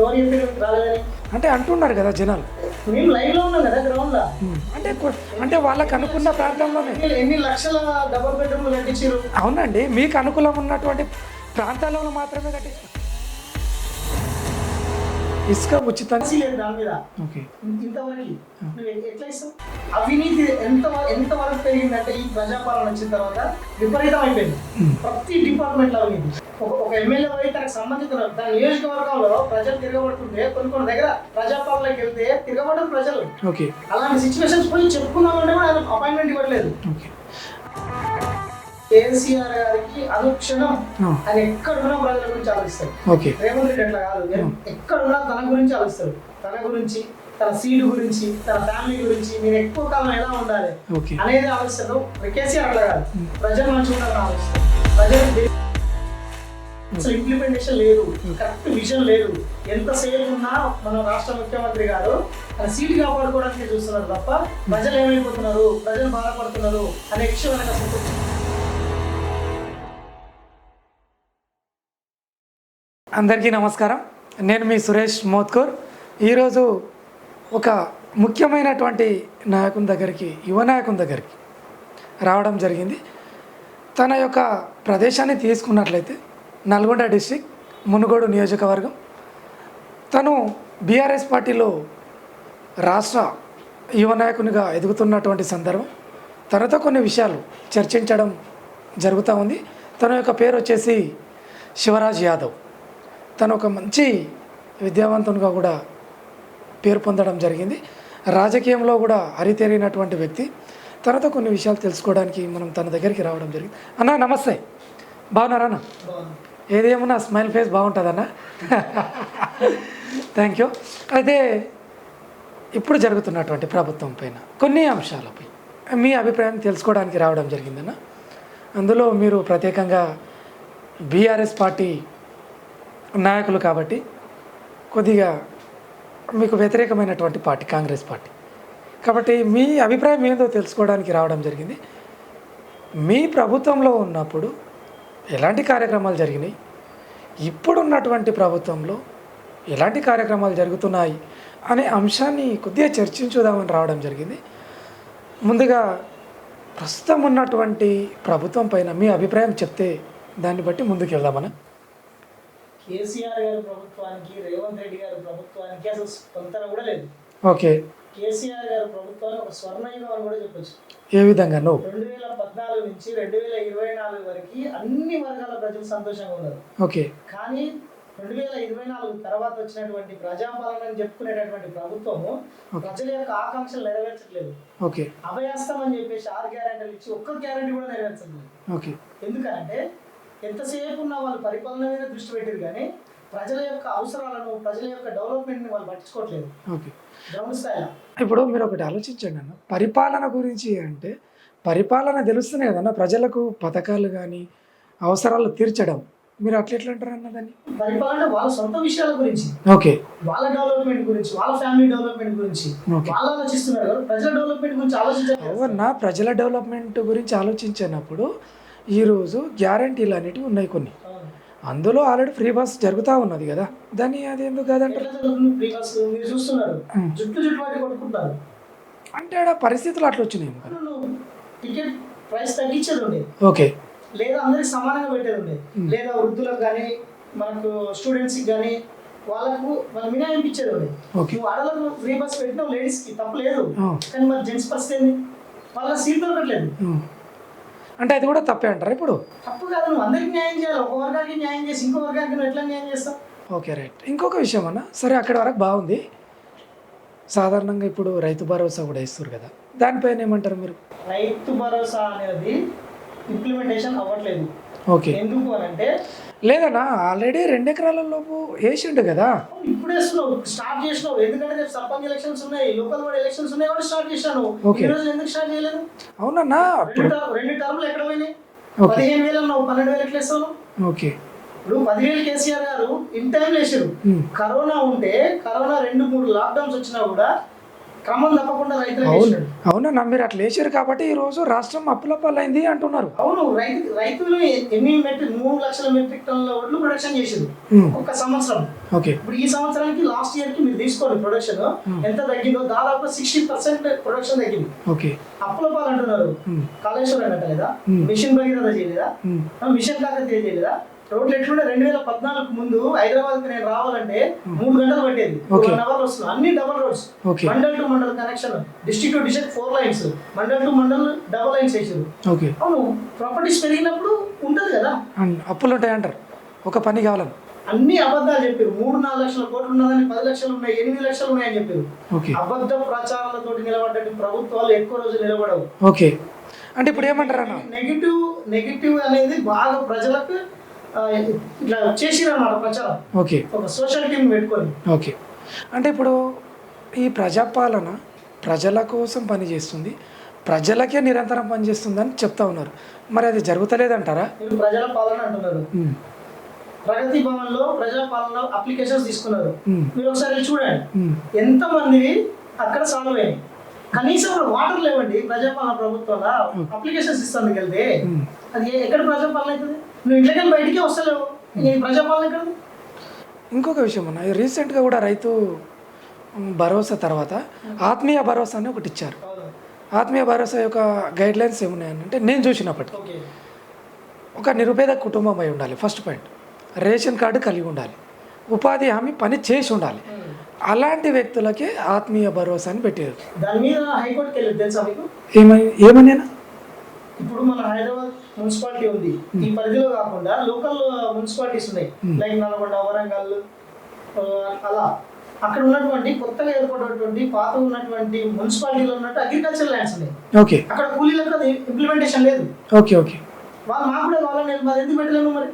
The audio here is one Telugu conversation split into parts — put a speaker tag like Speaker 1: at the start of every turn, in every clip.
Speaker 1: ఎవరు చెప్పారు రాలేదని?
Speaker 2: అంటే అంటున్నారు కదా జనాలు.
Speaker 1: మేము లైవ్ లో ఉన్నాం కదా గ్రౌండ్ లో.
Speaker 2: అంటే వాళ్ళకి అనుకున్న ప్రాంతంలోనే
Speaker 1: ఎన్ని లక్షల డబుల్ బెడ్రూమ్లు కట్టించారు?
Speaker 2: అవునండి, మీకు అనుకూలం ఉన్నటువంటి ప్రాంతాలలో మాత్రమే కట్టించారు. ఇసుక ఉచితంగా
Speaker 1: లేదు దాని మీద.
Speaker 2: ఓకే,
Speaker 1: ఇంతవరకు నువ్వు ఎట్లా ఇస్తావు? అవినీతి ఎంతవరకు పెరిగిందంటే ఈ ప్రజాపాలన వచ్చిన తర్వాత విపరీతం అయిపోయింది. ప్రతి డిపార్ట్మెంట్ లో అవినీతి. ఒక ఎమ్మెల్యే పోయి తనకు సంబంధించిన తన నియోజకవర్గంలో ప్రజలు తిరగబడుతుంటే కొన్ని దగ్గర ప్రజాపాలనకి వెళ్తే తిరగబడరు ప్రజలు.
Speaker 2: ఓకే,
Speaker 1: అలాంటి సిచ్యువేషన్స్ పోయి చెప్పుకున్నామంటే ఆయన అపాయింట్మెంట్ ఇవ్వట్లేదు. కేసీఆర్ గారికి అనుక్షణం ఆయన ఎక్కడున్నా ప్రజల గురించి ఆలోచిస్తారు. రేవంత్ రెడ్డి అట్లా కాదు, ఎక్కడున్నా తన గురించి ఆలోచిస్తారు. తన గురించి, తన సీటు గురించి, తన ఫ్యామిలీ గురించి, నేను ఎక్కువ కాలం ఎలా ఉండాలి అనేది ఆలోచిస్తారు. కేసీఆర్ అట్లా కాదు, ప్రజలు మంచిగా ఉండాలని ఆలోచిస్తారు. ప్రజలు అసలు ఇంప్లిమెంటేషన్ లేదు, కరెక్ట్ విజన్ లేదు. ఎంతసేపు ఉన్నా మన రాష్ట్ర ముఖ్యమంత్రి గారు తన సీటు కాపాడుకోవడానికి చూస్తున్నారు తప్ప ప్రజలు ఏమైపోతున్నారు, ప్రజలు బాధపడుతున్నారు అనే విషయం మనకు అసలు.
Speaker 2: అందరికీ నమస్కారం, నేను మీ సురేష్ మోత్కూర్. ఈరోజు ఒక ముఖ్యమైనటువంటి నాయకుని దగ్గరికి, యువ నాయకుని దగ్గరికి రావడం జరిగింది. తన యొక్క ప్రదేశాన్ని తీసుకున్నట్లయితే నల్గొండ డిస్ట్రిక్ట్ మునుగోడు నియోజకవర్గం. తను బీఆర్ఎస్ పార్టీలో రాష్ట్ర యువ నాయకునిగా ఎదుగుతున్నటువంటి సందర్భం. తనతో కొన్ని విషయాలు చర్చించడం జరుగుతూ ఉంది. తన యొక్క పేరు వచ్చేసి శివరాజ్ యాదవ్. తను ఒక మంచి విద్యావంతునిగా కూడా పేరు పొందడం జరిగింది. రాజకీయంలో కూడా అరితేరినటువంటి వ్యక్తి. తనతో కొన్ని విషయాలు తెలుసుకోవడానికి మనం తన దగ్గరికి రావడం జరిగింది. అన్న నమస్తే, బాగున్నారా అన్న? ఏదేమన్నా స్మైల్ ఫేస్ బాగుంటుందన్న. Thank you. అయితే ఇప్పుడు జరుగుతున్నటువంటి ప్రభుత్వం పైన కొన్ని అంశాలపై మీ అభిప్రాయం తెలుసుకోవడానికి రావడం జరిగిందన్న. అందులో మీరు ప్రత్యేకంగా బీఆర్ఎస్ పార్టీ నాయకులు కాబట్టి కొద్దిగా మీకు వ్యతిరేకమైనటువంటి పార్టీ కాంగ్రెస్ పార్టీ కాబట్టి మీ అభిప్రాయం ఏందో తెలుసుకోవడానికి రావడం జరిగింది. మీ ప్రభుత్వంలో ఉన్నప్పుడు ఎలాంటి కార్యక్రమాలు జరిగినాయి, ఇప్పుడున్నటువంటి ప్రభుత్వంలో ఎలాంటి కార్యక్రమాలు జరుగుతున్నాయి అనే అంశాన్ని కొద్దిగా చర్చించుదామని రావడం జరిగింది. ముందుగా ప్రస్తుతం ఉన్నటువంటి ప్రభుత్వం పైన మీ అభిప్రాయం చెప్తే దాన్ని బట్టి ముందుకు వెళ్దామని.
Speaker 1: కేసీఆర్ గారి ప్రభుత్వానికి, రేవంత్ రెడ్డి గారి ప్రభుత్వానికి అసలు పొంతన కూడా లేదు.
Speaker 2: ఓకే,
Speaker 1: కేసీఆర్ గారి ప్రభుత్వాన్ని ఒక స్వర్ణయుగం అని కూడా చెప్పొచ్చు.
Speaker 2: ఏ విధంగా?
Speaker 1: 2014 నుంచి 2024 వరకు అన్ని వర్గాల ప్రజలు సంతోషంగా ఉన్నారు.
Speaker 2: ఓకే,
Speaker 1: కానీ 2024 తర్వాత వచ్చినటువంటి ప్రజాపాలన అని చెప్పుకునేటటువంటి ప్రభుత్వము ప్రజల యొక్క ఆకాంక్షలు నెరవేర్చట్లేదు.
Speaker 2: ఓకే,
Speaker 1: అభయాస్తం అని చెప్పేసి 6 గ్యారెంటీలు ఇచ్చి ఒక్క గ్యారెంటీ కూడా నెరవేర్చలేదు.
Speaker 2: ఓకే,
Speaker 1: ఎందుకంటే ఎంతసేపు ఉన్న వాళ్ళు పరిపాలన మీద దృష్టి పెట్టారు కానీ ప్రజల యొక్క అవసరాలను, ప్రజల యొక్క డెవలప్మెంట్ని వాళ్ళు పట్టించుకోవట్లేదు.
Speaker 2: ఓకే,
Speaker 1: గ్రౌండ్ స్థాయిలో.
Speaker 2: ఇప్పుడు మీరు ఒకటి ఆలోచించండి అన్న, పరిపాలన గురించి అంటే పరిపాలన తెలుస్తున్నాయి కదన్న, ప్రజలకు పథకాలు కానీ అవసరాలు తీర్చడం. మీరు అట్లా ఎట్లా అంటారు అన్న దాన్ని?
Speaker 1: పరిపాలన వాళ్ళ సొంత విషయాల గురించి,
Speaker 2: ఓకే,
Speaker 1: వాళ్ళ డెవలప్మెంట్ గురించి, వాళ్ళ ఫ్యామిలీ డెవలప్మెంట్ గురించి వాళ్ళు ఆలోచిస్తున్నారు కదా, ప్రజల డెవలప్మెంట్ గురించి ఆలోచించారు.
Speaker 2: అవునా, ప్రజల డెవలప్మెంట్ గురించి ఆలోచించినప్పుడు ఈరోజు గ్యారంటీలు అనేటివి ఉన్నాయి కొన్ని, అందులో ఆల్రెడీ ఫ్రీ బస్ జరుగుతూ ఉన్నది కదా, దాన్ని అది ఎందుకు కాదంటారు? అంటే ఆడ పరిస్థితులు అట్లా వచ్చినాయి కదా.
Speaker 1: టికెట్ ప్రైస్ తగ్గించేది ఉండే,
Speaker 2: ఓకే,
Speaker 1: లేదా అందరికి సమానంగా పెట్టేది ఉండే, లేదా వృద్ధులకు కానీ మనకు స్టూడెంట్స్కి కానీ వాళ్ళకు వాళ్ళు మినహాయింపించేది ఉండే. నువ్వు ఆడలకు ఫ్రీ బస్ పెట్టినావు, లేడీస్కి తప్పు లేదు, కానీ మరి జెంట్స్ పరిస్థితి ఏంది? వాళ్ళ సీట్ దొరకట్లేదు.
Speaker 2: అంటే అది కూడా తప్పే అంటారు? ఇప్పుడు
Speaker 1: తప్పు కాదు, నువ్వు అందరికి న్యాయం చేయాలి. ఒక వర్గానికి న్యాయం చేసి ఇంకో వర్గానికి నువ్వు ఎట్లా న్యాయం చేస్తావు?
Speaker 2: Okay, right. ఇంకొక విషయం అన్న, సరే అక్కడి వరకు బాగుంది. సాధారణంగా ఇప్పుడు రైతు భరోసా కూడా ఇస్తారు కదా, దానిపైన ఏమంటారు మీరు?
Speaker 1: రైతు భరోసా అనేది ఇంప్లిమెంటేషన్ అవ్వట్లేదు.
Speaker 2: ఓకే,
Speaker 1: ఎందుకు అని అంటే
Speaker 2: లేదన్నా, ఆల్రెడీ 2 ఎకరాల లోపు వేసిండు కదా.
Speaker 1: ఇప్పుడు వేస్తున్నావు, స్టార్ట్ చేసినావు. ఎందుకంటే రేపు సర్పంచ్ ఎలక్షన్స్ ఉన్నాయి, లోకల్ బాడీ ఎలక్షన్స్ ఉన్నాయి కూడా స్టార్ట్ చేశాను. ఈ రోజు ఎందుకు స్టార్ట్ చేయలేదు?
Speaker 2: అవునన్నా,
Speaker 1: 2 టర్ములు ఎక్కడ పోయినాయి? 15,000 అన్నావు, 12,000 ఎట్లా వేస్తావు?
Speaker 2: ఓకే,
Speaker 1: ఇప్పుడు 10,000 కేసీఆర్ గారు ఇన్ టైం వేసారు. కరోనా ఉంటే, కరోనా 2-3 లాక్డౌన్స్ వచ్చినా కూడా క్రమం తప్పకుండా రైతులు.
Speaker 2: అవునన్నా, మీరు అట్లా వేసారు కాబట్టి ఈ రోజు రాష్ట్రం అప్పులపాలైంది అంటున్నారు.
Speaker 1: అవును, రైతులు ఎన్ని 3 లక్షల మెట్రిక్ టన్నుల వడ్లు ప్రొడక్షన్ చేసారు ఒక సంవత్సరం.
Speaker 2: ఓకే.
Speaker 1: ఇప్పుడు ఈ సంవత్సరానికి లాస్ట్ ఇయర్ కి మీరు తీసుకోండి ప్రొడక్షన్ ఎంత తగ్గిందో దాదాపు 60% ప్రొడక్షన్ తగ్గింది.
Speaker 2: ఓకే.
Speaker 1: అప్పుల పాలు అంటున్నారు, కాళేశ్వరం కట్టలేదా, మిషన్ భగీరథ చేయలేదా, మిషన్ కాకతీయ చేయలేదా, రోడ్లు ఎట్లుండే 2014 ముందు హైదరాబాద్ కి నేను రావాలంటే 3 గంటలు పట్టేది, 1 అవర్ వస్తుంది. అన్ని double roads, mandal to mandal connection, district to district 4 lines, mandal to mandal double lines వేసారు. అవును, ప్రాపర్టీస్ పెరిగినప్పుడు ఉంటది కదా,
Speaker 2: అప్పులు ఉంటాయి అంటారు. ఒక పని కావాలని
Speaker 1: అన్ని అబద్ధాలు చెప్పారు. 3-4 లక్షల కోట్లు ఉన్నదని 10 లక్షలు ఉన్నాయి, 8 లక్షలు ఉన్నాయని చెప్పారు. అబద్ధ ప్రచారాలతో నిలబడ్డ ప్రభుత్వాలు ఎక్కువ రోజులు నిలబడవు.
Speaker 2: ఓకే. అంటే ఇప్పుడు ఏమంటారు అన్న,
Speaker 1: నెగిటివ్ అనేది బాగా ప్రజలకు ఇట్లా చేసిరన్నమాట ప్రచారం.
Speaker 2: ఓకే.
Speaker 1: ఒక సోషల్ టీమ్ పెట్టుకొని.
Speaker 2: ఓకే. అంటే ఇప్పుడు ఈ ప్రజాపాలన ప్రజల కోసం పనిచేస్తుంది, ప్రజలకే నిరంతరం పనిచేస్తుందని చెప్తా ఉన్నారు. మరి అది జరుగుతలేదంటారా?
Speaker 1: మీరు ప్రజల పాలన అంటున్నారు. ప్రగతి భవన్ లో ప్రజాపాలన అప్లికేషన్స్ తీసుకున్నారు. మీరు ఒకసారి చూడండి ఎంత మంది అక్కడ సాల్వ్ అయ్యాయి. కనీసం వాటర్ లేవండి ప్రజాపాలన ప్రభుత్వంలో. అప్లికేషన్స్ ఇస్తాను వెళ్తే అది ఎక్కడ ప్రజాపాలన అవుతుంది? నువ్వు ఇంట్లోకి బయటికి వస్తలేవు, ప్రజాపాలన ఎక్కడ?
Speaker 2: ఇంకొక విషయం అన్న, రీసెంట్గా కూడా రైతు భరోసా తర్వాత ఆత్మీయ భరోసా అని ఒకటి ఇచ్చారు. ఆత్మీయ భరోసా యొక్క గైడ్ లైన్స్ ఏమున్నాయని నేను చూసినప్పటికీ ఒక నిరుపేద కుటుంబం అయి ఉండాలి, ఫస్ట్ పాయింట్. రేషన్ కార్డు కలిగి ఉండాలి, ఉపాధి హామీ పని చేసి ఉండాలి. అలాంటి వ్యక్తులకే ఆత్మీయ భరోసా అని పెట్టారు.
Speaker 1: దాని మీద హైకోర్టుకి వెళ్ళి తెలుసా మీకు?
Speaker 2: ఏమని
Speaker 1: ఇప్పుడు మన హైదరాబాద్ మున్సిపాలిటీ ఉంది, ఈ పరిధిలో కాకుండా లోకల్ మున్సిపాలిటీస్ ఉన్నాయి, లైక్ నల్గొండ, వరంగల్, అలా అక్కడ ఉన్నటువంటి కొత్తగా ఏర్పడినటువంటి పాత ఉన్నటువంటి మున్సిపాలిటీలో ఉన్నట్టు అగ్రికల్చర్ ల్యాండ్స్ ఉన్నాయి.
Speaker 2: ఓకే.
Speaker 1: అక్కడ కూలీలకు ఇంప్లిమెంటేషన్ లేదు.
Speaker 2: ఓకే. ఓకే.
Speaker 1: వాళ్ళు మాకు కూడా కావాలని ఎందుకు పెట్టలేము మరి?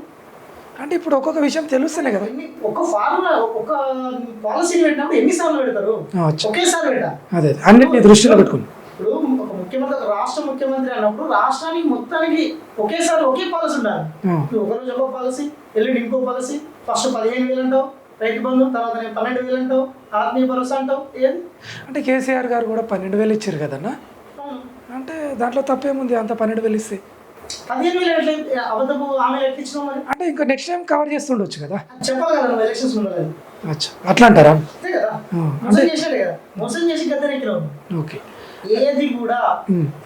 Speaker 2: అంటే ఇప్పుడు ఒక్కొక్క విషయం తెలుస్తేనే కదా.
Speaker 1: ఒక ఫార్ములా, ఒక పాలసీని పెట్టినప్పుడు ఎన్నిసార్లు పెడతారు? ఒకేసారి పెట్టా.
Speaker 2: అదే అన్నిటిని దృష్టిలో పెట్టుకుని
Speaker 1: ఇప్పుడు ఒక ముఖ్యమంత్రి, రాష్ట్ర ముఖ్యమంత్రి అన్నప్పుడు రాష్ట్రానికి మొత్తానికి ఒకేసారి ఒకే పాలసీ ఉండాలి. ఒకరోజు ఒక పాలసీ, ఎల్లుండి ఇంకో పాలసీ. ఫస్ట్ 15,000 అంటావు రైతు బంధు, తర్వాత 12,000 అంటావు ఆత్మీయ భరోసా అంటావు. ఏది
Speaker 2: అంటే కేసీఆర్ గారు కూడా 12,000 ఇచ్చారు కదన్నా. అంటే దాంట్లో తప్పేముంది? అంత 12,000 ఇస్తే
Speaker 1: 15,000 అబద్ధపు హామీలు ఎట్టించినావు మరి?
Speaker 2: అంటే ఇంకా నెక్స్ట్ టైం కవర్ చేస్తుండొచ్చు కదా,
Speaker 1: చెప్పాలి కదా నువ్వు ఎలక్షన్స్ ఉండాలి.
Speaker 2: అట్లా అంటారా?
Speaker 1: అంతే కదా, మోసం చేశాడు కదా, మోసం చేసి గద్దెనెక్కినావు.
Speaker 2: ఓకే.
Speaker 1: ఏది కూడా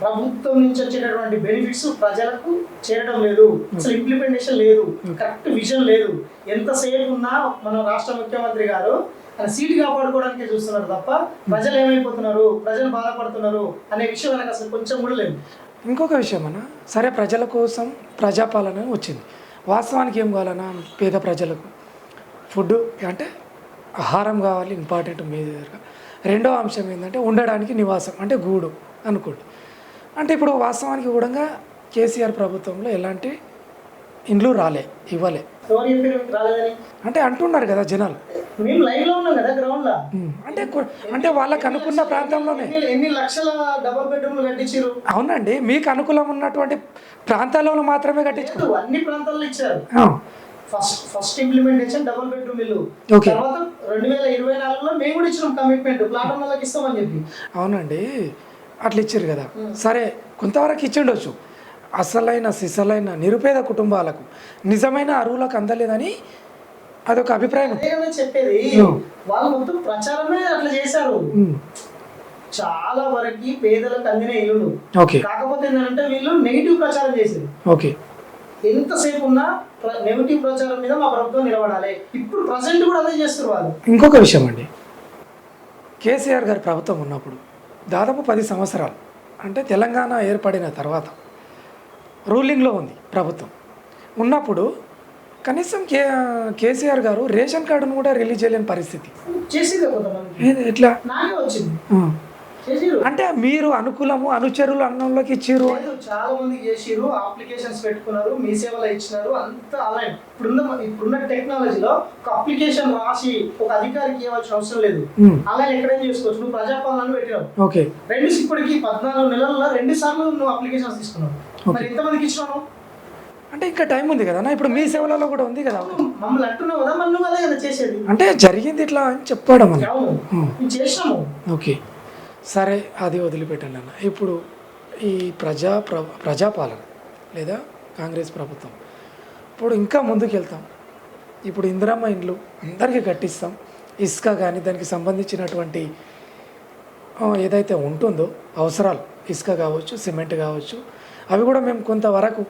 Speaker 1: ప్రభుత్వం నుంచి వచ్చేటటువంటి బెనిఫిట్స్ ప్రజలకు చేరడం లేదు, అసలు ఇంప్లిమెంటేషన్ లేదు, కరెక్ట్ విజన్ లేదు. ఎంతసేపు ఉన్నా మన రాష్ట్ర ముఖ్యమంత్రి గారు ఆయన సీటు కాపాడుకోవడానికే చూస్తున్నారు తప్ప ప్రజలు ఏమైపోతున్నారు, ప్రజలు బాధపడుతున్నారు అనే విషయం ఆయనకు అసలు కొంచెం కూడా లేదు.
Speaker 2: ఇంకొక విషయం అన్న, సరే ప్రజల కోసం ప్రజాపాలన వచ్చింది, వాస్తవానికి ఏం కావాలన్నా పేద ప్రజలకు ఫుడ్ అంటే ఆహారం కావాలి, ఇంపార్టెంట్ మేజర్గా. రెండో అంశం ఏంటంటే ఉండడానికి నివాసం అంటే గూడు అనుకోండి. అంటే ఇప్పుడు వాస్తవానికి కూడా కేసీఆర్ ప్రభుత్వంలో ఎలాంటి ఇండ్లు ఇవ్వలే. అంటే అంటున్నారు కదా జనాలు.
Speaker 1: మేము లైవ్ లో ఉన్నాం కదా గ్రౌండ్ లో.
Speaker 2: అంటే వాళ్ళకి అనుకున్న ప్రాంతంలోనే
Speaker 1: ఎన్ని లక్షల డబుల్ బెడ్రూమ్లు కట్టించారు.
Speaker 2: అవునండి, మీకు అనుకూలం ఉన్నటువంటి ప్రాంతాలలో మాత్రమే కట్టించారు.
Speaker 1: అన్ని ప్రాంతాల్లో ఇచ్చారు. ఫస్ట్ ఇంప్లిమెంటేషన్ డబుల్ బెడ్రూమ్ ఇల్లు. తర్వాత 2024లో మేము కూడా ఇచ్చినాం కమిట్మెంట్, ప్లాట్ వాళ్ళకి ఇస్తామని చెప్పి.
Speaker 2: అవునండి, అట్లా ఇచ్చారు కదా. సరే కొంతవరకు ఇచ్చిండొచ్చు. అసలైన సిసలైన నిరుపేద కుటుంబాలకు, నిజమైన అరువులకు అందలేదని అదొక అభిప్రాయం
Speaker 1: చెప్పేది. వాళ్ళు మొత్తం ప్రచారమే అట్లా చేశారు. చాలా వరకు పేదలకు అందిన ఇల్లు. కాకపోతే ఏంటంటే వీళ్ళు నెగిటివ్ ప్రచారం చేశారు.
Speaker 2: ఓకే.
Speaker 1: ఎంతసేపు ఉన్నా నెగిటివ్ ప్రచారం మీద మా ప్రభుత్వం నిలబడాలి. ఇప్పుడు ప్రజెంట్ కూడా అదే చేస్తారు వాళ్ళు.
Speaker 2: ఇంకొక విషయం అండి, కేసీఆర్ గారి ప్రభుత్వం ఉన్నప్పుడు దాదాపు 10 సంవత్సరాలు అంటే తెలంగాణ ఏర్పడిన తర్వాత రూలింగ్లో ఉంది ప్రభుత్వం ఉన్నప్పుడు కనీసం కేసీఆర్ గారు రేషన్ కార్డును కూడా రిలీజ్ చేయలేని పరిస్థితి
Speaker 1: చేసింది.
Speaker 2: ఎట్లా
Speaker 1: నాకే వచ్చింది.
Speaker 2: అంటే మీరు అనుకూలము అనుచరులు అన్నంలోకి ఇచ్చిర్రు.
Speaker 1: చాలా మంది చేసిరు, అప్లికేషన్స్ పెట్టుకున్నారు, మీ సేవలో ఇచ్చినారు, అంతా అలా. ఇప్పుడున్న టెక్నాలజీలో ఒక అప్లికేషన్ రాసి ఒక అధికారికి ఇవ్వాల్సిన అవసరం లేదు. అలా ఎక్కడైనా చేసుకోవచ్చు. నువ్వు ప్రజాపాలన పెట్టినావు.
Speaker 2: ఓకే.
Speaker 1: ఇప్పటికి 14 నెలల్లో 2 సార్లు నువ్వు అప్లికేషన్స్ తీసుకున్నావు. మరి ఎంతమందికి ఇచ్చినావు?
Speaker 2: అంటే ఇంకా టైం ఉంది కదా. ఇప్పుడు మీ సేవలలో కూడా ఉంది కదా.
Speaker 1: మమ్మల్ని అంటున్నావు కదా, మరి నువ్వు అదే కదా చేసేది.
Speaker 2: అంటే జరిగింది ఇట్లా అని చెప్పడం
Speaker 1: చేసినాము.
Speaker 2: ఓకే, సరే అది వదిలిపెట్టండి అన్న. ఇప్పుడు ఈ ప్రజాపాలన లేదా కాంగ్రెస్ ప్రభుత్వం ఇప్పుడు ఇంకా ముందుకు వెళ్తాం, ఇప్పుడు ఇందిరమ్మ ఇండ్లు అందరికీ కట్టిస్తాం, ఇసుక కానీ దానికి సంబంధించినటువంటి ఏదైతే ఉంటుందో అవసరాలు, ఇసుక కావచ్చు, సిమెంట్ కావచ్చు, అవి కూడా మేము కొంతవరకు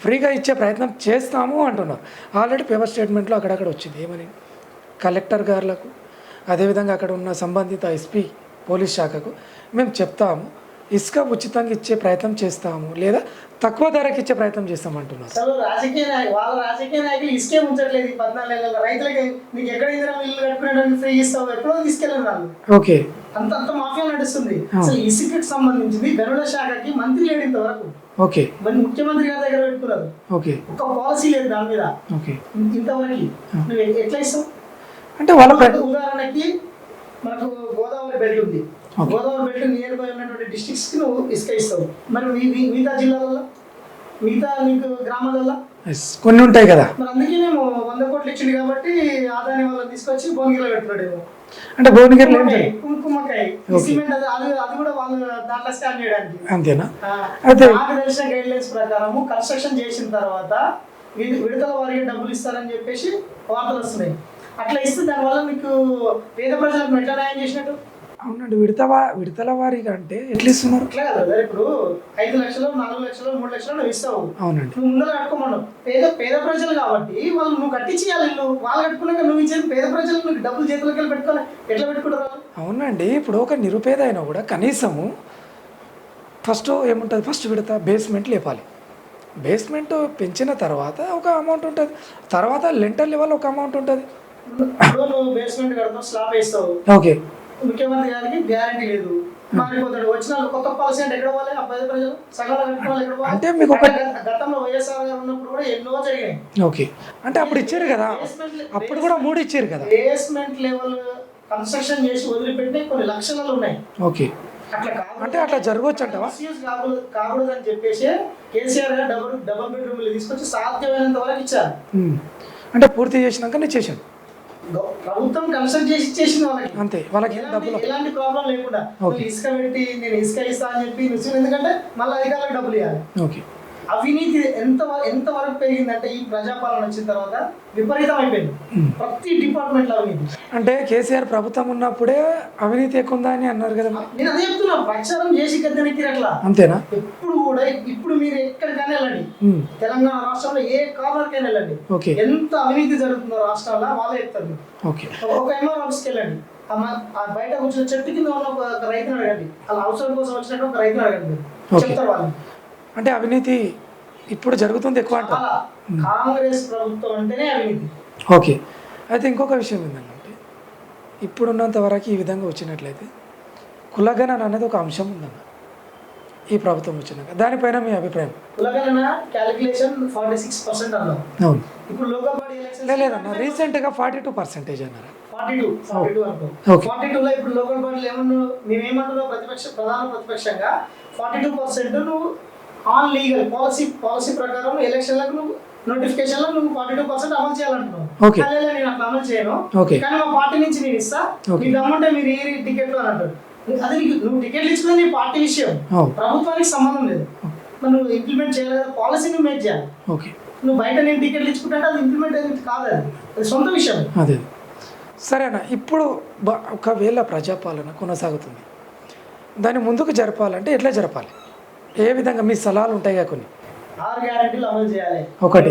Speaker 2: ఫ్రీగా ఇచ్చే ప్రయత్నం చేస్తాము అంటున్నారు. ఆల్రెడీ పేపర్ స్టేట్మెంట్లో అక్కడక్కడ వచ్చింది. ఏమని? కలెక్టర్ గారులకు, అదేవిధంగా అక్కడ ఉన్న సంబంధిత ఎస్పీ పోలీస్ శాఖకు మేము చెప్తాము, ఇసుక ఉచితంగా ఇచ్చే ప్రయత్నం చేస్తాము, లేదా తక్కువ ధరకి ఇచ్చే ప్రయత్నం చేస్తామంటున్నారు.
Speaker 1: అసలు వాళ్ళ రాజకీయ నాయకులు ఇసుకే ఉంచట్లేదు. 14 నెలల రైతులకి మీకు ఎక్కడ ఇందిరా ఇల్లు కట్టుకునే ఫ్రీ ఇస్తావు, ఎప్పుడో తీసుకెళ్ళారు వాళ్ళు.
Speaker 2: ఓకే,
Speaker 1: అంత మాఫియా నడుస్తుంది. అసలు ఇసుకకి సంబంధించింది గనుల శాఖకి మంత్రి లేడు ఇంతవరకు.
Speaker 2: ఓకే,
Speaker 1: మరి ముఖ్యమంత్రి గారి దగ్గర పెట్టుకున్నారు.
Speaker 2: ఓకే,
Speaker 1: ఒక పాలసీ లేదు దాని మీద.
Speaker 2: ఓకే,
Speaker 1: ఇంతవరకు నువ్వు ఎట్లా ఇస్తావు?
Speaker 2: అంటే వాళ్ళ
Speaker 1: ఉదాహరణకి మనకు గోదావరి బెల్ట్ ఉంది. గోదావరి బెల్ట్ నియర్ బై ఉన్నటువంటి డిస్ట్రిక్ట్స్ కి నువ్వు ఇసుక ఇస్తావు. మరి మిగతా జిల్లాలలో, మిగతా నీకు గ్రామాలలో
Speaker 2: కొన్ని ఉంటాయి కదా.
Speaker 1: మరి అందుకే మేము 100 కోట్లు ఇచ్చింది కాబట్టి ఆదాని వాళ్ళని తీసుకొచ్చి భువనగిరిలో పెడుతున్నాడు.
Speaker 2: అంటే భువనగిరిలో
Speaker 1: కుంకుమకాయ సిమెంట్ అది కూడా వాళ్ళు దాంట్లో స్కాన్ చేయడానికి.
Speaker 2: అంతేనా?
Speaker 1: నాకు తెలిసిన గైడ్ లైన్స్ ప్రకారము కన్స్ట్రక్షన్ చేసిన తర్వాత విడతల వారికి డబ్బులు ఇస్తారని చెప్పేసి వార్తలు వస్తున్నాయి. అట్లా ఇస్తే దానివల్ల మీకు పేద ప్రజలకు ఎట్లా న్యాయం చేసినట్టు?
Speaker 2: అవునండి, విడతల వారిగా అంటే ఎట్లా ఇస్తున్నారు?
Speaker 1: అట్లా కాదు కదా, ఇప్పుడు 5 లక్షలు, 4 లక్షలు, 3 లక్షలు నువ్వు ఇస్తావు.
Speaker 2: అవునండి,
Speaker 1: నువ్వు ముందర కట్టుకోమన్నావు. పేద ప్రజలు కాబట్టి వాళ్ళు నువ్వు కట్టించేయాలి. ఇల్లు వాళ్ళు కట్టుకున్నాక నువ్వు ఇచ్చేది పేద ప్రజలు నువ్వు డబ్బులు చేతులకి వెళ్ళి పెట్టుకోవాలి. ఎట్లా పెట్టుకుంటారు?
Speaker 2: అవునండి, ఇప్పుడు ఒక నిరుపేద అయినా కూడా కనీసము ఫస్ట్ ఏముంటుంది, ఫస్ట్ విడత బేస్మెంట్ లేపాలి. బేస్మెంట్ పెంచిన తర్వాత ఒక అమౌంట్ ఉంటుంది, తర్వాత లెంటర్ లెవెల్ ఒక అమౌంట్ ఉంటుంది.
Speaker 1: ఇప్పుడు నువ్వు బేస్మెంట్ కడతావు, స్లాబ్ వేస్తావు.
Speaker 2: ఓకే,
Speaker 1: ముఖ్యమంత్రి గారికి గ్యారంటీ లేదు, మారిపోతాడు. వచ్చిన కొత్త పాలసీ అంటే ఎక్కడ పోవాలి? ఆ పేద ప్రజలు సగంలో కట్టుకోవాలి. ఎక్కడ పోవాలి?
Speaker 2: అంటే మీకు ఒక
Speaker 1: గతంలో వైఎస్ఆర్ గారు ఉన్నప్పుడు కూడా ఎన్నో జరిగాయి.
Speaker 2: ఓకే, అంటే అప్పుడు ఇచ్చారు కదా, అప్పుడు కూడా 3 ఇచ్చారు కదా.
Speaker 1: బేస్మెంట్ లెవెల్ కన్స్ట్రక్షన్ చేసి వదిలిపెట్టిన కొన్ని లక్షణాలు ఉన్నాయి.
Speaker 2: ఓకే,
Speaker 1: అట్లా
Speaker 2: అంటే అట్లా జరగవచ్చు అంటావా?
Speaker 1: కాకూడదు అని చెప్పేసి కేసీఆర్ గారు డబుల్ బెడ్రూమ్లు తీసుకొచ్చి సాధ్యమైనంత వరకు ఇచ్చారు.
Speaker 2: అంటే పూర్తి చేసినాక నేను చేశాను.
Speaker 1: ప్రభుత్వం కన్స్ట్రక్ట్ చేసి ఇచ్చేసింది వాళ్ళకి.
Speaker 2: అంతే, వాళ్ళకి
Speaker 1: ఎలాంటి ప్రాబ్లం లేకుండా ఇసుక పెట్టి నేను ఇసుక ఇస్తా అని చెప్పి నువ్వు, ఎందుకంటే మళ్ళీ అధికారులకు డబ్బులు ఇవ్వాలి.
Speaker 2: ఓకే,
Speaker 1: అవినీతి ఎంత వరకు పెరిగిందంటే ఈ ప్రజాపాలన వచ్చిన తర్వాత విపరీతం అయిపోయింది. ప్రతి డిపార్ట్మెంట్ లో అవినీతి.
Speaker 2: అంటే కేసీఆర్ ప్రభుత్వం ఉన్నప్పుడే అవినీతి ఎక్కువ ఉందా అని అన్నారు కదా.
Speaker 1: నేను అదే చెప్తున్నా, ప్రచారం చేసి గద్దెనెక్కిరు అట్లా.
Speaker 2: అంతేనా?
Speaker 1: ఎప్పుడు కూడా ఇప్పుడు మీరు ఎక్కడికైనా వెళ్ళండి, తెలంగాణ రాష్ట్రంలో ఏ కార్నర్కైనా వెళ్ళండి, ఎంత అవినీతి జరుగుతుందో రాష్ట్రాల్లో వాళ్ళే చెప్తారు. ఒక ఎంఆర్ ఆఫీస్కి వెళ్ళండి, ఆ బయట కూర్చున్న చెట్టు కింద ఉన్న ఒక రైతుని అడగండి, వాళ్ళ అవసరం కోసం వచ్చినట్టు ఒక రైతుని అడగండి, చెప్తారు వాళ్ళు.
Speaker 2: అంటే అవినీతి ఇప్పుడు జరుగుతుంది ఎక్కువ అంట.
Speaker 1: కాంగ్రెస్ ప్రభుత్వం అంటేనే అవినీతి.
Speaker 2: ఓకే, అయితే ఇంకొక విషయం ఏంటంటే ఇప్పుడున్నంత వరకు ఈ విధంగా వచ్చినట్లయితే కులగణన అనేది ఒక అంశం ఉందన్న ఈ ప్రభుత్వం వచ్చినాక, దానిపైన మీ అభిప్రాయం?
Speaker 1: కులగణన క్యాలిక్యులేషన్ 46% అన్నాం.
Speaker 2: అవును,
Speaker 1: ఇప్పుడు లోకల్ బాడీ ఎలక్షన్
Speaker 2: లేదన్న, రీసెంట్గా 42% అన్నారు.
Speaker 1: 42 అనుకో. 42లో ఇప్పుడు లోకల్ బాడీలు ఏమన్నా మేమేమంటున్నావు, ప్రధాన ప్రతిపక్షంగా 42% నువ్వు ఆన్ లీగల్ పాలసీ ప్రకారం ఎలక్షన్లకు నువ్వు నోటిఫికేషన్లో నువ్వు 42% అమలు చేయాలంటున్నావు. నేను అట్లా అమలు చేయను, కానీ మా పార్టీ నుంచి నేను ఇస్తా, మీకు దమ్ముంటే మీరు ఈ టికెట్లు అని అంటారు. అది నువ్వు టికెట్లు ఇచ్చుకునే నీ పార్టీ విషయం, ప్రభుత్వానికి సంబంధం లేదు. నువ్వు ఇంప్లిమెంట్ చేయాలి కదా, పాలసీ నువ్వు మేక్ చేయాలి. నువ్వు బయట నేను టికెట్లు ఇచ్చుకుంటే అది ఇంప్లిమెంట్ అయ్యేది కాదు, అది సొంత విషయం.
Speaker 2: అదే సరేనా. ఇప్పుడు ఒకవేళ ప్రజాపాలన కొనసాగుతుంది, దాన్ని ముందుకు జరపాలంటే ఎట్లా జరపాలి, ఏ విధంగా మీ సలహాలు ఉంటాయి కదా కొన్ని?
Speaker 1: 6 గ్యారెంటీలు అమలు చేయాలి.
Speaker 2: ఒకటి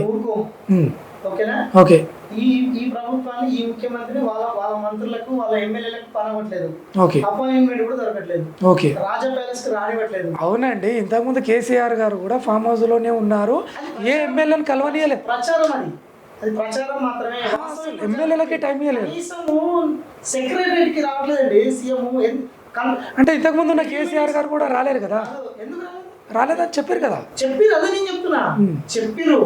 Speaker 1: ఓకేనా?
Speaker 2: ఓకే,
Speaker 1: ఈ ప్రభుత్వాన్ని, ఈ ముఖ్యమంత్రిని వాళ్ళ మంత్రులకు, వాళ్ళ ఎమ్మెల్యేలకు పనవట్లేదు,
Speaker 2: ఓకే,
Speaker 1: అపాయింట్మెంట్ కూడా దొరకట్లేదు,
Speaker 2: ఓకే,
Speaker 1: రాజా ప్యాలెస్ కి రానివ్వట్లేదు.
Speaker 2: అవునండి, ఇంతకుముందు కేసీఆర్ గారు కూడా ఫామ్ హౌస్ లోనే ఉన్నారు, ఏ ఎమ్మెల్యేని కలవనీయలేదు.
Speaker 1: ప్రచారం అది ప్రచారం మాత్రమే,
Speaker 2: ఎమ్మెల్యేలకి టైం ఇవ్వలేదు.
Speaker 1: సెక్రటరీకి రావట్లేదండి సీఎం.
Speaker 2: అంటే ఇంతకుముందు ఉన్న కేసీఆర్ గారు కూడా రాలేరు కదా,
Speaker 1: ఎందుకు
Speaker 2: రాలేదని చెప్పారు కదా.
Speaker 1: చెప్పిరు, అదే నేను చెప్తున్నా, చెప్పిరు.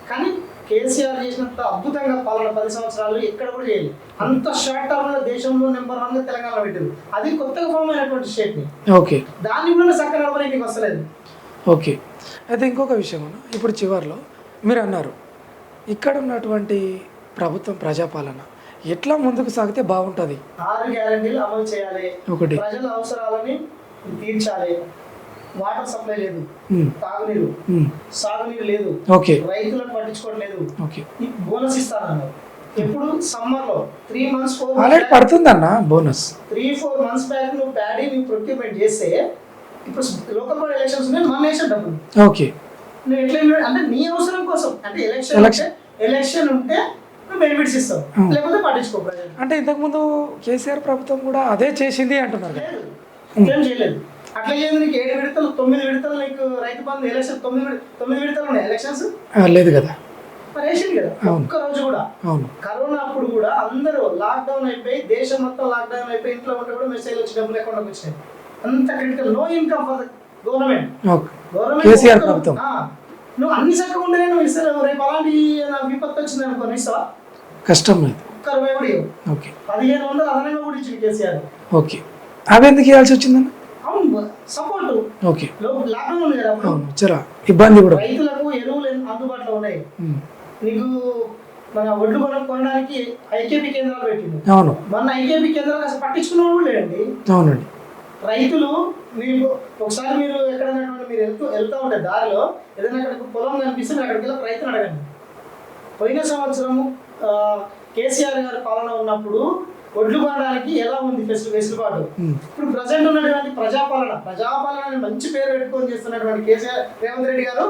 Speaker 1: కానీ కేసీఆర్ చేసినంత అద్భుతంగా పాలన 10 సంవత్సరాలు ఎక్కడ కూడా చేయలేదు. అంత షార్ట్ టర్మ్ లో దేశంలో నెంబర్ 1 గా తెలంగాణ పెట్టారు. అది కొత్తగా ఫామ్ అయినటువంటి స్టేట్ ని,
Speaker 2: ఓకే,
Speaker 1: దాన్ని కూడా చక్కగా నడవడానికి వస్తలేదు.
Speaker 2: ఓకే, అయితే ఇంకొక విషయం ఇప్పుడు చివరిలో మీరు అన్నారు, ఇక్కడ ఉన్నటువంటి ప్రభుత్వం ప్రజాపాలన ఎట్లా ముందుకు సాగితే బాగుంటుంది?
Speaker 1: 6 గ్యారెంటీలు అమలు చేయాలి,
Speaker 2: ఒకటి
Speaker 1: ప్రజల అవసరాలని తీర్చాలి, వాటర్ సప్లై లేదు,
Speaker 2: ఉమ్,
Speaker 1: తాగునీరు,
Speaker 2: ఉమ్,
Speaker 1: సాగునీరు లేదు,
Speaker 2: ఓకే
Speaker 1: రైతులకు పట్టించుకోవట్లేదు.
Speaker 2: ఓకే.
Speaker 1: ఈ బోనస్ ఇస్తానన్నారు. ఎప్పుడు సమ్మర్ లో 3 months 4
Speaker 2: ఆల్రెడీ
Speaker 1: months
Speaker 2: పడుతుందన్న బోనస్.
Speaker 1: 3-4 months బ్యాక్ నువ్వు ప్యాడీ నువ్వు ప్రొక్యూర్మెంట్ చేస్తే ఇప్పుడు లోకల్ బాడీ ఎలక్షన్స్ ఉన్నాయి, మన నేషన్ డబ్బులు
Speaker 2: ఓకే.
Speaker 1: నువ్వు ఎట్లా అంటే నీ అవసరం కోసం అంటే ఎలక్షన్ ఉంటే నువ్వు బెనిఫిట్స్ ఇస్తావు, లేకపోతే పట్టించుకో ప్రజలు.
Speaker 2: అంటే ఇంతకుముందు కేసీఆర్ ప్రభుత్వం కూడా అదే చేసింది అంటున్నారు కదా.
Speaker 1: లేదు, ఏం చేయలేదు. అట్లా చేయదు. నీకు 7 విడతలు 9 విడతలు నీకు రైతు బంధు ఎలక్షన్ 9 విడతలు ఉన్నాయి ఎలక్షన్స్.
Speaker 2: లేదు కదా,
Speaker 1: మరి వేసింది కదా ఒక్క రోజు కూడా.
Speaker 2: అవును.
Speaker 1: కరోనా అప్పుడు కూడా అందరూ లాక్డౌన్ అయిపోయి దేశం మొత్తం లాక్డౌన్ అయిపోయి ఇంట్లో ఉంటే కూడా మెసేజ్ వచ్చి డబ్బులు లేకుండా వచ్చినాయి. అంత critical, no income for government.
Speaker 2: KCR ప్రభుత్వం
Speaker 1: నువ్వు అన్ని చక్కగా ఉండేనే నువ్వు ఇస్తావు. రేపు అలాంటి విపత్తు వచ్చింది అనుకో, నువ్వు ఇస్తావా?
Speaker 2: కష్టం లేదు.
Speaker 1: ఒక్క రూపాయి కూడా ఇవ్వవు.
Speaker 2: ఓకే.
Speaker 1: 1500 అదనంగా కూడా ఇచ్చింది కేసీఆర్.
Speaker 2: ఓకే. అవి ఎందుకు ఇవ్వాల్సి వచ్చిందన్న?
Speaker 1: అవును, సపోర్ట్.
Speaker 2: ఓకే.
Speaker 1: లాక్డౌన్ ఉంది కదా,
Speaker 2: అవును, జరా ఇబ్బంది కూడా.
Speaker 1: రైతులకు ఎరువులు అందుబాటులో ఉన్నాయి. నీకు మన ఒడ్లు కొనడానికి ఐకేపీ కేంద్రాలు పెట్టింది.
Speaker 2: అవును.
Speaker 1: మన ఐకేపీ కేంద్రాలు అసలు పట్టించుకున్న వాళ్ళు లేదండి.
Speaker 2: అవునండి.
Speaker 1: రైతులు మీకు ఒకసారి మీరు ఎక్కడైనా మీరు వెళ్తూ ఉంటే దారిలో ఏదైనా అక్కడికి పొలం కనిపిస్తే మీరు అక్కడికి వెళ్ళి రైతులు అడగండి. పోయిన సంవత్సరము కేసీఆర్ గారి పాలన ఉన్నప్పుడు ఒడ్లు కొనడానికి ఎలా ఉంది వెసులుబాటు. ఇప్పుడు ప్రజెంట్ ఉన్నటువంటి ప్రజాపాలన మంచి పేరు పెట్టుకొని చేస్తున్నటువంటి కేసీఆర్ రేవంత్ రెడ్డి గారు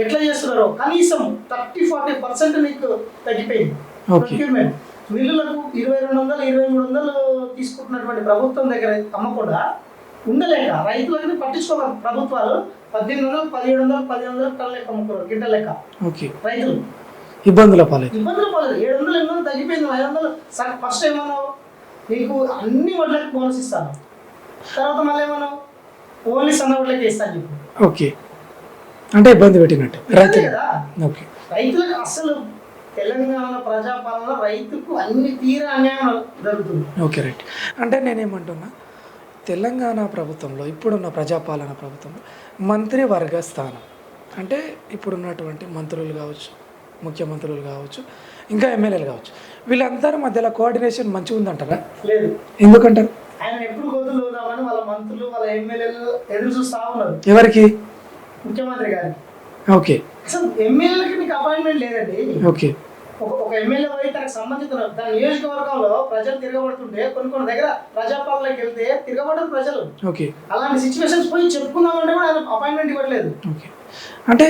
Speaker 1: ఎట్లా చేస్తున్నారో కనీసం 30-40% నీకు తగ్గిపోయింది ప్రొక్యూర్మెంట్. మిల్లులకు 2200-2300 తీసుకుంటున్నటువంటి ప్రభుత్వం దగ్గర అమ్మకుండా ఉండలేక రైతులని పట్టించుకోక ప్రభుత్వాలు 1800-1700-1500 టన్నుల లెక్క అమ్ముకున్నారు, గింటల లెక్క.
Speaker 2: ఓకే.
Speaker 1: రైతులు
Speaker 2: ఇబ్బందుల పాలేదు.
Speaker 1: 700-800 తగ్గిపోయింది. 500 ఫస్ట్ ఏమన్నావు నీకు అన్ని వడ్లకి బోనస్ ఇస్తాను, తర్వాత మళ్ళీ ఏమన్నావు ఓన్లీ సన్న వడ్లకి ఇస్తాను చెప్పు.
Speaker 2: ఓకే. అంటే ఇబ్బంది పెట్టినట్టు రైతులు
Speaker 1: కదా.
Speaker 2: ఓకే.
Speaker 1: రైతులకు అసలు తెలంగాణ ప్రజాపాలన రైతుకు అన్ని తీరా అన్యాయం జరుగుతుంది.
Speaker 2: Okay, right. అంటే నేనేమంటున్నా, తెలంగాణ ప్రభుత్వంలో ఇప్పుడున్న ప్రజాపాలన ప్రభుత్వంలో మంత్రివర్గ స్థానం అంటే ఇప్పుడున్నటువంటి మంత్రులు కావచ్చు, ముఖ్యమంత్రులు కావచ్చు, ఇంకా ఎమ్మెల్యేలు కావచ్చు, వీళ్ళందరి మధ్యలో కోఆర్డినేషన్ మంచిగా ఉందంటారా?
Speaker 1: లేదు.
Speaker 2: ఎందుకంటారు?
Speaker 1: ఆయన ఎప్పుడు గోతులు అవుదామని వాళ్ళ మంత్రులు వాళ్ళ ఎమ్మెల్యేలు ఎదురు చూస్తా ఉన్నారు.
Speaker 2: ఎవరికి?
Speaker 1: ముఖ్యమంత్రి గారికి.
Speaker 2: ఓకే.
Speaker 1: అసలు ఎమ్మెల్యేలకి నీకు అపాయింట్మెంట్ లేదండి.
Speaker 2: ఓకే.
Speaker 1: ఒక ఎమ్మెల్యే పోయి తనకు సంబంధిత దాని నియోజకవర్గంలో ప్రజలు తిరగబడుతుంటే కొన్ని దగ్గర ప్రజాపాలనకి వెళ్తే తిరగబడరు ప్రజలు.
Speaker 2: ఓకే.
Speaker 1: అలాంటి సిచ్యువేషన్స్ పోయి చెప్పుకుందామంటే కూడా ఆయన అపాయింట్మెంట్ ఇవ్వట్లేదు.
Speaker 2: ఓకే. అంటే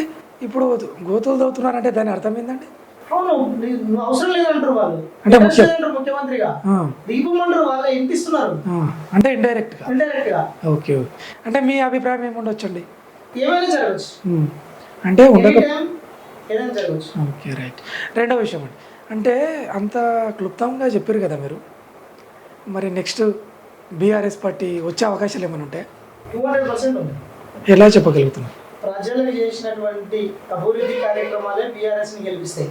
Speaker 2: ఇప్పుడు గోతులు తవ్వుతున్నారంటే దాని అర్థం ఏంటంటే?
Speaker 1: అవును, నువ్వు అవసరం లేదంటారు వాళ్ళు.
Speaker 2: అంటే
Speaker 1: ముఖ్యమంత్రిగా దీపం అంటారు, వాళ్ళే ఇంటిస్తున్నారు
Speaker 2: అంటే ఇండైరెక్ట్
Speaker 1: గా.
Speaker 2: ఓకే. అంటే మీ అభిప్రాయం ఏముండొచ్చండి?
Speaker 1: ఏమైనా జరగచ్చు
Speaker 2: అంటే ఉండక
Speaker 1: ఏదైనా జరగచ్చు.
Speaker 2: Okay, right. రెండో విషయం అండి, అంటే అంత క్లుప్తంగా చెప్పారు కదా మీరు, మరి నెక్స్ట్ బీఆర్ఎస్ పార్టీ వచ్చే అవకాశాలు ఏమైనా ఉంటాయి?
Speaker 1: 200% ఉంది.
Speaker 2: ఎలా చెప్పగలుగుతున్నారు?
Speaker 1: ప్రజలకు చేసినటువంటి అభివృద్ధి కార్యక్రమాలే బీఆర్ఎస్ ని గెలిపిస్తాయి.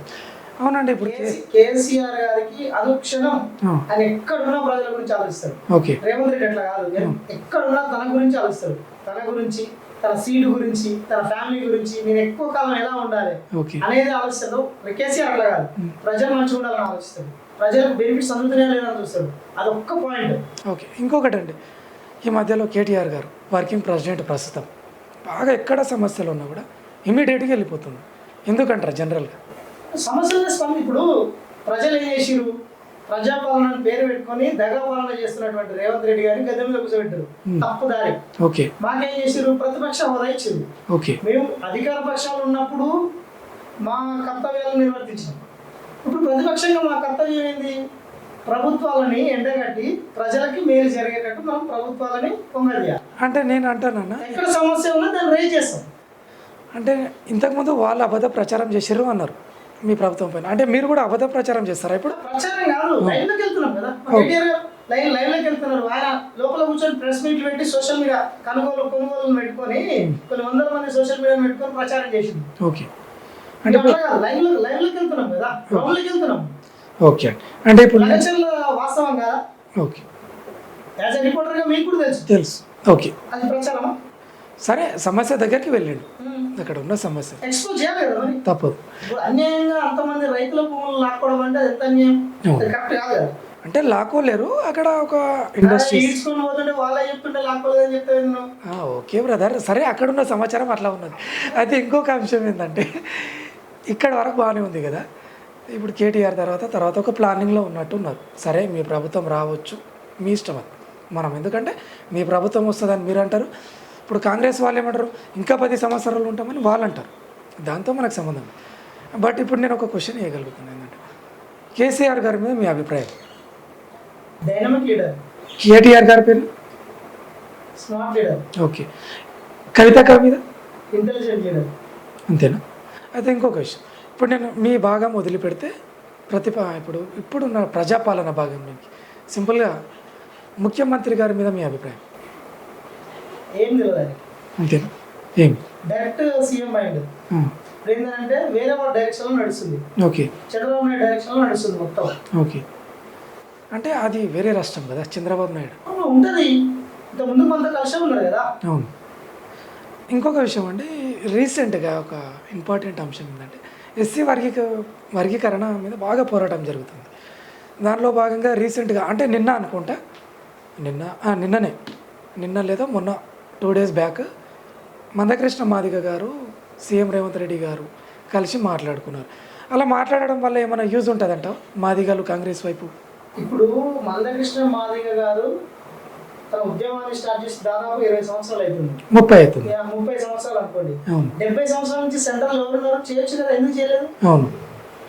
Speaker 2: అవునండి. ఇప్పుడు
Speaker 1: కేసీఆర్ గారికి అనుక్షణం ఆయన ఎక్కడున్నా ప్రజల గురించి ఆలోచిస్తారు.
Speaker 2: ఓకే.
Speaker 1: రేవంత్ రెడ్డి అట్లా కాదు, ఎక్కడున్నా తన గురించి ఆలోచిస్తారు. తన గురించి, తన సీటు గురించి, తన ఫ్యామిలీ గురించి, నేను ఎక్కువ కాలం ఎలా ఉండాలి అనేది ఆలోచిస్తారు. కేసీఆర్ అట్లా కాదు, ప్రజలు మంచిగా ఉండాలని ఆలోచిస్తారు. ప్రజలకు బెనిఫిట్స్ అందుతున్నాయా లేదని చూస్తారు. అదొక్క పాయింట్.
Speaker 2: ఓకే. ఇంకొకటి అండి, ఈ మధ్యలో కేటీఆర్ గారు వర్కింగ్ ప్రెసిడెంట్ ప్రస్తుతం బాగా ఎక్కడ సమస్యలు ఉన్నా కూడా ఇమీడియట్గా వెళ్ళిపోతుంది. ఎందుకంటారు జనరల్గా?
Speaker 1: సమస్యలనే స్పంది. ఇప్పుడు ప్రజలు ఏం చేసిరు, ప్రజాపాలన పేరు పెట్టుకొని దగా పాలన చేస్తున్నటువంటి రేవంత్ రెడ్డి గారిని గద్దె మీద కూర్చోబెట్టారు. తప్పుదారి.
Speaker 2: ఓకే.
Speaker 1: మాకేం చేసిరు, ప్రతిపక్ష హోదా ఇచ్చారు.
Speaker 2: ఓకే.
Speaker 1: మేము అధికార పక్షాలు ఉన్నప్పుడు మా కర్తవ్యాలను నిర్వర్తించాం. ఇప్పుడు ప్రతిపక్షంగా మా కర్తవ్యం ఏంది? ప్రభుత్వాలని ఎండగట్టి ప్రజలకి మేలు జరిగేటట్టు మనం ప్రభుత్వాలని పొంగదీయాలి.
Speaker 2: అంటే నేను అంటానన్నా,
Speaker 1: ఎక్కడ సమస్య ఉన్నా దాన్ని రైజ్ చేస్తాం.
Speaker 2: అంటే ఇంతకుముందు వాళ్ళు అబద్ధ ప్రచారం చేశారు అన్నారు మీ ప్రభుత్వం పైన, అంటే మీరు కూడా అబద్ధ ప్రచారం చేస్తారా ఇప్పుడు?
Speaker 1: ప్రచారం కాదు, లైవ్ లోకి వెళ్తున్నాం కదా. లైవ్ లోకి వెళ్తున్నారు. ఆయన లోపల కూర్చొని ప్రెస్ మీట్లు పెట్టి సోషల్ మీడియా కొనుగోలు పెట్టుకొని కొన్ని వందల మంది సోషల్ మీడియా పెట్టుకొని ప్రచారం చేసింది.
Speaker 2: ఓకే.
Speaker 1: అంటే లైవ్ లోకి వెళ్తున్నాం కదా, గ్రౌండ్ లోకి వెళ్తున్నాం.
Speaker 2: ఓకే. అంటే ఇప్పుడు
Speaker 1: వాస్తవం కదా.
Speaker 2: ఓకే.
Speaker 1: యాజ్ ఎ రిపోర్టర్ గా మీకు కూడా తెలుసు.
Speaker 2: ఓకే.
Speaker 1: అది ప్రచారం.
Speaker 2: సరే, సమస్య దగ్గరికి వెళ్ళండి, అక్కడ ఉన్న సమస్య
Speaker 1: ఎక్స్పోజ్ చేయాలి కదా మరి.
Speaker 2: తప్పదు.
Speaker 1: ఇప్పుడు అన్యాయంగా అంతమంది రైతుల భూములు లాక్కోవడం అంటే ఎంత అన్యాయం, కరెక్ట్ కాదు కదా.
Speaker 2: అంటే లాక్కోలేరు అక్కడ ఒక ఇండస్ట్రీస్.
Speaker 1: ఈడ్చుకొని పోతుంటే వాళ్ళే చెప్తుంటే లాక్కోలేదని చెప్తే నేను
Speaker 2: ఓకే బ్రదర్, సరే అక్కడ ఉన్న సమాచారం అట్లా ఉన్నది. అయితే ఇంకొక అంశం ఏంటంటే ఇక్కడ వరకు బాగానే ఉంది కదా, ఇప్పుడు కేటీఆర్ తర్వాత ఒక ప్లానింగ్లో ఉన్నట్టు ఉన్నారు. సరే మీ ప్రభుత్వం రావచ్చు, మీ ఇష్టం అది, మనం ఎందుకంటే మీ ప్రభుత్వం వస్తుందని మీరు అంటారు. ఇప్పుడు కాంగ్రెస్ వాళ్ళు ఏమంటారు, ఇంకా 10 సంవత్సరాలు ఉంటామని వాళ్ళు అంటారు. దాంతో మనకు సంబంధం. బట్ ఇప్పుడు నేను ఒక క్వశ్చన్ వేయగలుగుతున్నాను ఏంటంటే, కేసీఆర్ గారి మీద మీ అభిప్రాయం?
Speaker 1: Dynamic leader.
Speaker 2: కేటీఆర్ గారి పేరు
Speaker 1: స్మార్ట్ లీడర్.
Speaker 2: ఓకే. కవిత గారి మీద
Speaker 1: ఇంటెలిజెంట్ లీడర్.
Speaker 2: అంతేనా? అయితే ఇంకొక విషయం, ఇప్పుడు నేను మీ భాగం వదిలిపెడితే ఇప్పుడున్న ప్రజాపాలన భాగం మీకు సింపుల్గా ముఖ్యమంత్రి గారి మీద మీ అభిప్రాయం?
Speaker 1: ఏం తెలియదు.
Speaker 2: అంతేనా? ఏం
Speaker 1: డైరెక్ట్ సీఎం మైండ్ ఏంటంటే వేరే వాళ్ళ డైరెక్షన్లో నడుస్తుంది.
Speaker 2: ఓకే.
Speaker 1: చంద్రబాబు నాయుడు డైరెక్షన్లో నడుస్తుంది మొత్తం.
Speaker 2: ఓకే. అంటే అది వేరే రాష్ట్రం కదా చంద్రబాబు నాయుడు.
Speaker 1: ఉంటుంది, ఇంత ముందు కొంత కలిసే ఉన్నారు కదా.
Speaker 2: అవును. ఇంకొక విషయం అండి, రీసెంట్గా ఒక ఇంపార్టెంట్ అంశం ఏంటంటే ఎస్సీ వర్గీకరణ మీద బాగా పోరాటం జరుగుతుంది. దానిలో భాగంగా రీసెంట్గా అంటే నిన్న అనుకుంటా, నిన్న లేదా మొన్న 2 days బ్యాక్ మందకృష్ణ మాదిగ గారు సీఎం రేవంత్ రెడ్డి గారు కలిసి మాట్లాడుకున్నారు. అలా మాట్లాడడం వల్ల ఏమైనా యూజ్ ఉంటుందంట మాదిగలు కాంగ్రెస్ వైపు?
Speaker 1: ఇప్పుడు మందకృష్ణ మాదిగ గారు తన ఉద్యమాన్ని స్టార్ట్ చేసి దాదాపు 20 సంవత్సరాలు అవుతుంది.
Speaker 2: 30 అవుతుంది.
Speaker 1: 30 సంవత్సరాలు అనుకోండి.
Speaker 2: 70
Speaker 1: సంవత్సరాల నుంచి సెంట్రల్ ఎవరున్నారు చేయొచ్చు కదా, ఎందుకు చేయలేదు?
Speaker 2: అవును.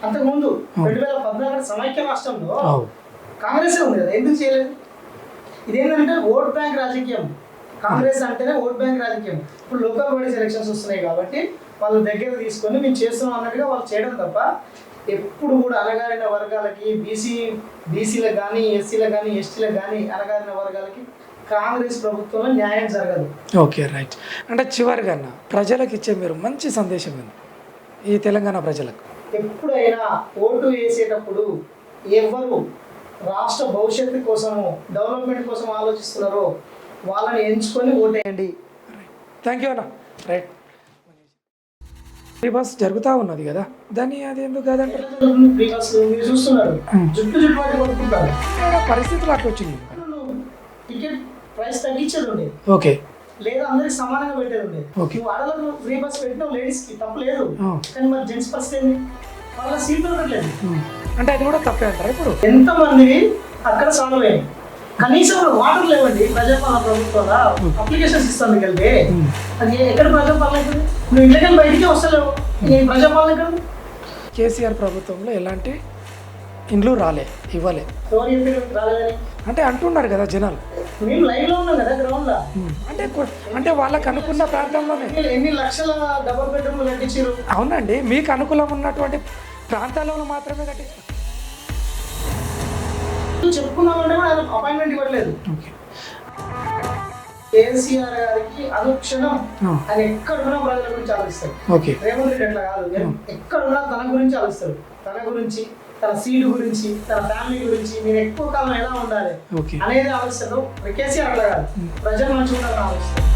Speaker 1: అంతకుముందు 2014 సమైక్య రాష్ట్రంలో కాంగ్రెస్ ఉంది కదా, ఎందుకు చేయలేదు? ఇదేంటంటే ఓట్ బ్యాంక్ రాజకీయం. కాంగ్రెస్ అంటేనే ఓట్ బ్యాంక్ రాజకీయం. ఇప్పుడు లోకల్ బాడీస్ ఎలక్షన్స్ వస్తున్నాయి కాబట్టి వాళ్ళ దగ్గర తీసుకొని మేము చేస్తున్నాం అన్నట్టుగా వాళ్ళు చేయడం తప్ప ఎప్పుడు కూడా అణగారిన వర్గాలకి బీసీలకు కానీ ఎస్సీలకు కానీ ఎస్టీలకు కానీ అణగారిన వర్గాలకి కాంగ్రెస్ ప్రభుత్వంలో న్యాయం జరగదు.
Speaker 2: Okay, right. అంటే చివరిగా ప్రజలకు ఇచ్చే మీరు మంచి సందేశం ఏంది ఈ తెలంగాణ ప్రజలకు?
Speaker 1: ఎప్పుడైనా ఓటు వేసేటప్పుడు ఎవరు రాష్ట్ర భవిష్యత్తు కోసము డెవలప్మెంట్ కోసం ఆలోచిస్తున్నారో వాళ్ళని ఎంచుకొని ఓటేయండి.
Speaker 2: థ్యాంక్ యూ అన్న. రైట్. ఫ్రీ బస్ జరుగుతూ ఉన్నది కదా, దాన్ని అది ఎందుకు కాదంటే
Speaker 1: మీరు చూస్తున్నారు జుట్టు వాటి కొట్టుకుంటారు.
Speaker 2: పరిస్థితులు అట్లా వచ్చింది.
Speaker 1: టికెట్ ప్రైస్ తగ్గించేది ఉండేది.
Speaker 2: ఓకే.
Speaker 1: లేదా అందరికి సమానంగా పెట్టేది ఉండేది. నువ్వు ఆడలకు ఫ్రీ బస్ పెట్టినావు, లేడీస్ కి తప్పు లేదు, కానీ మరి జెంట్స్ పరిస్థితి ఏంది? వాళ్ళ సీట్లు దొరకట్లేదు.
Speaker 2: అంటే అది కూడా తప్పే అంటారా? ఇప్పుడు
Speaker 1: ఎంతమంది అక్కడ సాల్వ్ అయ్యాయి. కనీసం వాటర్ లేవండి ప్రజాపాలన ప్రభుత్వంలో. అప్లికేషన్స్ ఇస్తాను వెళ్తే అది ఎక్కడ ప్రజాపాలన అవుతుంది? నువ్వు ఇంట్లోకి బయటికి వస్తలేవు, ప్రజాపాలన ఎక్కడ?
Speaker 2: కేసీఆర్ ప్రభుత్వంలో ఎలాంటి ఇండ్లు ఇవ్వలే.
Speaker 1: ఎవరు చెప్పారు రాలేదని?
Speaker 2: అంటే అంటున్నారు కదా జనాలు.
Speaker 1: మేము లైవ్ లో ఉన్నాం కదా గ్రౌండ్ లో.
Speaker 2: అంటే వాళ్ళకి అనుకున్న ప్రాంతంలోనే
Speaker 1: ఎన్ని లక్షల డబుల్ బెడ్రూమ్లు కట్టించారు.
Speaker 2: అవునండి, మీకు అనుకూలం ఉన్నటువంటి ప్రాంతాలలో మాత్రమే కట్టించారు.
Speaker 1: చెప్పుకున్నామంటే ఆయన అపాయింట్మెంట్ ఇవ్వట్లేదు. కేసీఆర్ గారికి అనుక్షణం ఆయన ఎక్కడున్నా ప్రజల గురించి ఆలోచిస్తారు. రేవంత్ రెడ్డి అట్లా కాదు, ఎక్కడున్నా తన గురించి ఆలోచిస్తారు. తన గురించి, తన సీటు గురించి, తన ఫ్యామిలీ గురించి, మీరు ఎక్కువ కాలం ఎలా ఉండాలి అనేది ఆలోచిస్తారు. కేసీఆర్ అట్లా కాదు, ప్రజల మంచిగా ఉండాలని ఆలోచిస్తారు.